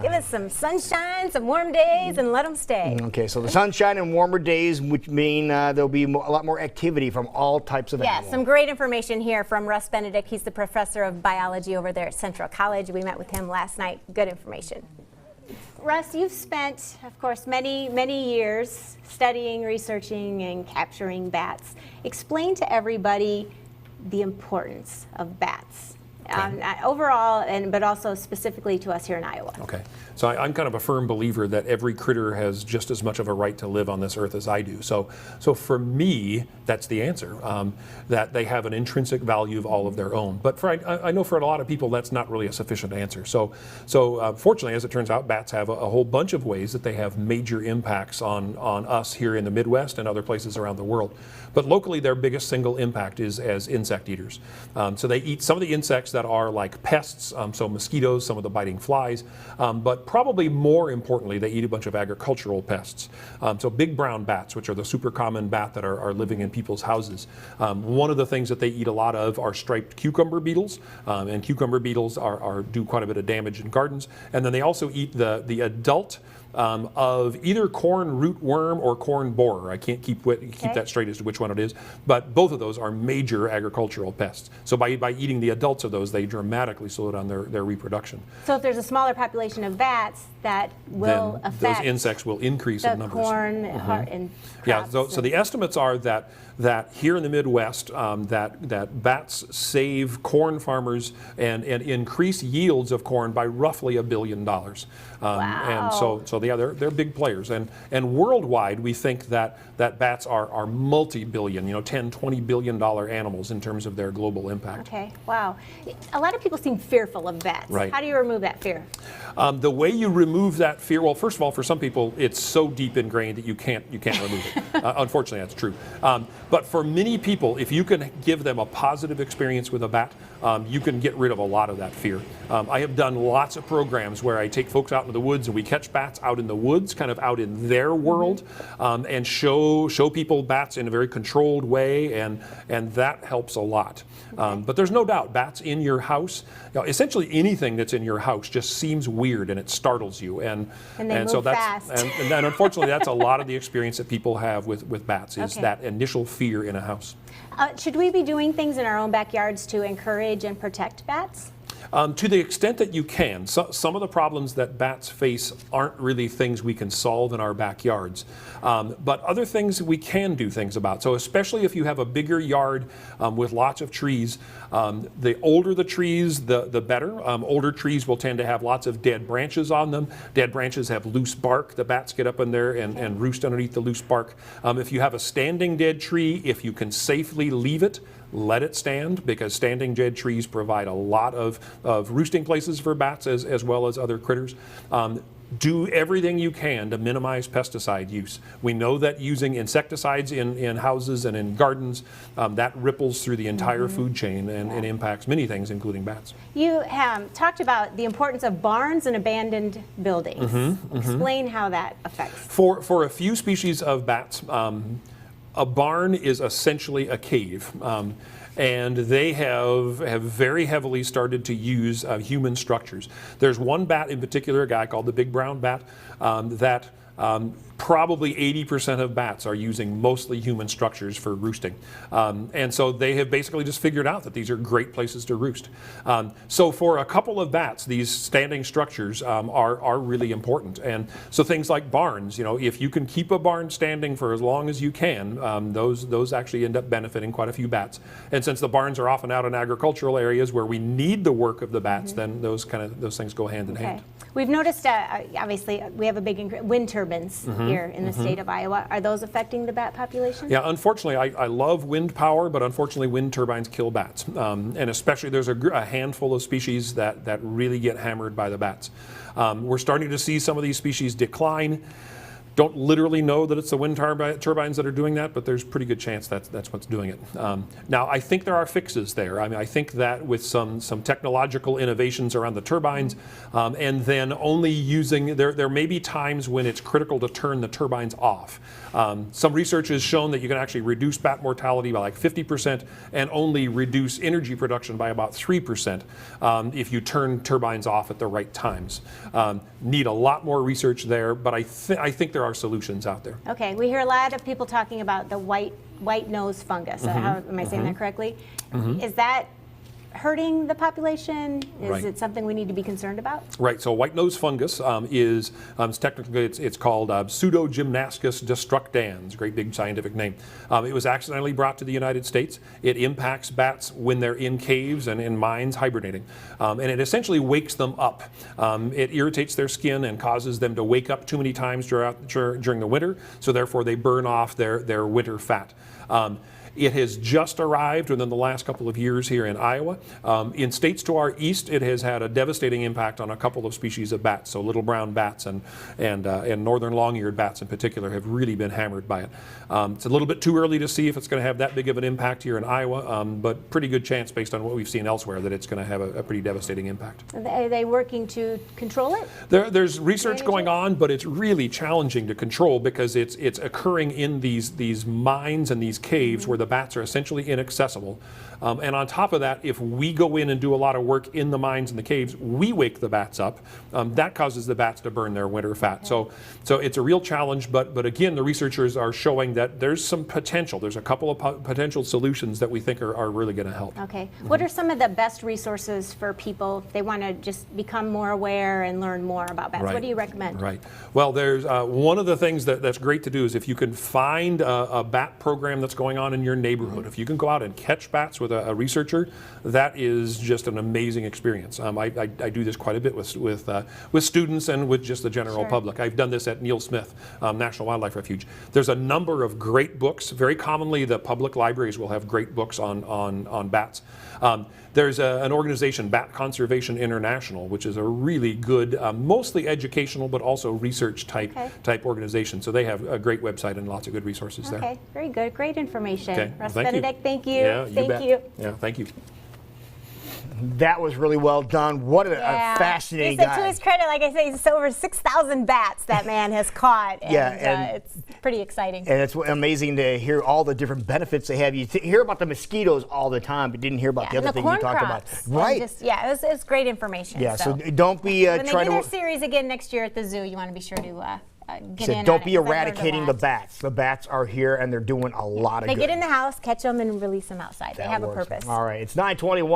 Give us some sunshine, some warm days, and let them stay. Okay, so the sunshine and warmer days, which mean there'll be a lot more activity from all types of animals. Yes, some great information here from Russ Benedict. He's the professor of biology over there at Central College. We met with him last night. Good information. Russ, you've spent, of course, many years studying, researching, and capturing bats. Explain to everybody the importance of bats. Overall, but also specifically to us here in Iowa. Okay, so I'm kind of a firm believer that every critter has just as much of a right to live on this earth as I do. So for me, that's the answer, that they have an intrinsic value of all of their own. But I know for a lot of people, that's not really a sufficient answer. So fortunately, as it turns out, bats have a whole bunch of ways that they have major impacts on us here in the Midwest and other places around the world. But locally, their biggest single impact is as insect eaters. So they eat some of the insects that are like pests, so mosquitoes, some of the biting flies, but probably more importantly, they eat a bunch of agricultural pests. So big brown bats, which are the super common bat that are living in people's houses. One of the things that they eat a lot of are striped cucumber beetles, and cucumber beetles do quite a bit of damage in gardens. And then they also eat the adult of either corn rootworm or corn borer. I can't keep that straight as to which one it is, but both of those are major agricultural pests. So by eating the adults of those, they dramatically slow down their reproduction. So if there's a smaller population of bats, that will then affect those insects will increase in numbers. Corn and yeah. So the estimates are that here in the Midwest, that bats save corn farmers and increase yields of corn by roughly $1 billion. Wow. And so yeah, they're big players. And worldwide, we think that bats are multi-billion, $10–20 billion animals in terms of their global impact. Okay. Wow. A lot of people seem fearful of bats. Right. How do you remove that fear? The way you remove that fear, well, first of all, for some people, it's so deep ingrained that you can't remove it. Unfortunately, that's true. But for many people, if you can give them a positive experience with a bat, you can get rid of a lot of that fear. I have done lots of programs where I take folks out into the woods and we catch bats out in the woods, kind of out in their world, and show people bats in a very controlled way, and that helps a lot. But there's no doubt, bats in your house, essentially anything that's in your house just seems weird and it startles you, and so that's fast. and unfortunately that's a lot of the experience that people have with bats is that initial fear in a house. Should we be doing things in our own backyards to encourage and protect bats? To the extent that you can. Some of the problems that bats face aren't really things we can solve in our backyards, but other things we can do things about. So especially if you have a bigger yard with lots of trees, the older the trees, the better. Older trees will tend to have lots of dead branches on them. Dead branches have loose bark. The bats get up in there and roost underneath the loose bark. If you have a standing dead tree, if you can safely leave it, let it stand, because standing dead trees provide a lot of roosting places for bats as well as other critters. Do everything you can to minimize pesticide use. We know that using insecticides in houses and in gardens, that ripples through the entire food chain and impacts many things, including bats. You talked about the importance of barns and abandoned buildings. Explain how that affects. For a few species of bats, a barn is essentially a cave. And they have very heavily started to use human structures. There's one bat in particular, a guy called the big brown bat, that probably 80% of bats are using mostly human structures for roosting. And so they have basically just figured out that these are great places to roost. So for a couple of bats, these standing structures are really important. And so things like barns, if you can keep a barn standing for as long as you can, those actually end up benefiting quite a few bats. And since the barns are often out in agricultural areas where we need the work of the bats, then those things go hand in hand. We've noticed, obviously, we have a big wind turbines here in the state of Iowa. Are those affecting the bat population? Yeah, unfortunately, I love wind power, but unfortunately, wind turbines kill bats. And especially, there's a handful of species that really get hammered by the bats. We're starting to see some of these species decline. Don't literally know that it's the wind turbines that are doing that, but there's a pretty good chance that's what's doing it. Now, I think there are fixes there. I mean, I think that with some technological innovations around the turbines, and then only using, there may be times when it's critical to turn the turbines off. Some research has shown that you can actually reduce bat mortality by like 50% and only reduce energy production by about 3% if you turn turbines off at the right times. Need a lot more research there, but I think there are solutions out there. Okay, we hear a lot of people talking about the white nose fungus. How, am I saying that correctly? Is that hurting the population? Is it something we need to be concerned about? Right. So white nose fungus is technically it's called Pseudogymnascus destructans. Great big scientific name. It was accidentally brought to the United States. It impacts bats when they're in caves and in mines hibernating, and it essentially wakes them up. It irritates their skin and causes them to wake up too many times during the winter. So therefore, they burn off their winter fat. It has just arrived within the last couple of years here in Iowa. In states to our east, it has had a devastating impact on a couple of species of bats. So little brown bats and northern long-eared bats in particular have really been hammered by it. It's a little bit too early to see if it's going to have that big of an impact here in Iowa, but pretty good chance based on what we've seen elsewhere that it's going to have a pretty devastating impact. Are they working to control it? There's research going on, but it's really challenging to control because it's occurring in these mines and these caves where the bats are essentially inaccessible. And on top of that, if we go in and do a lot of work in the mines and the caves, we wake the bats up. That causes the bats to burn their winter fat. So it's a real challenge, but again, the researchers are showing that there's some potential. There's a couple of potential solutions that we think are really going to help. Okay. What are some of the best resources for people if they want to just become more aware and learn more about bats? What do you recommend? Right. Well, there's one of the things that's great to do is if you can find a bat program that's going on in your neighborhood, if you can go out and catch bats with a researcher, that is just an amazing experience. I do this quite a bit with students and with just the general public. I've done this at Neil Smith National Wildlife Refuge. There's a number of great books. Very commonly, the public libraries will have great books on bats. There's an organization, Bat Conservation International, which is a really good, mostly educational, but also research type organization. So they have a great website and lots of good resources there. Okay, very good. Great information. Okay. Russ Well, Benedict, thank you. Yeah, Thank you. Yeah, thank you. That was really well done. What a fascinating guy. To his credit, like I say, it's over 6,000 bats that man has caught. And, it's pretty exciting. And it's amazing to hear all the different benefits they have. You hear about the mosquitoes all the time, but didn't hear about the other thing you talked about. Right. It was great information. Yeah, so don't be when trying they do their to... series again next year at the zoo, you want to be sure to get in Don't on be it, 'cause I've learned a eradicating the lot. bats. The bats are here and they're doing a lot of good. They get in the house, catch them, and release them outside. They have a purpose. All right, it's 9:21.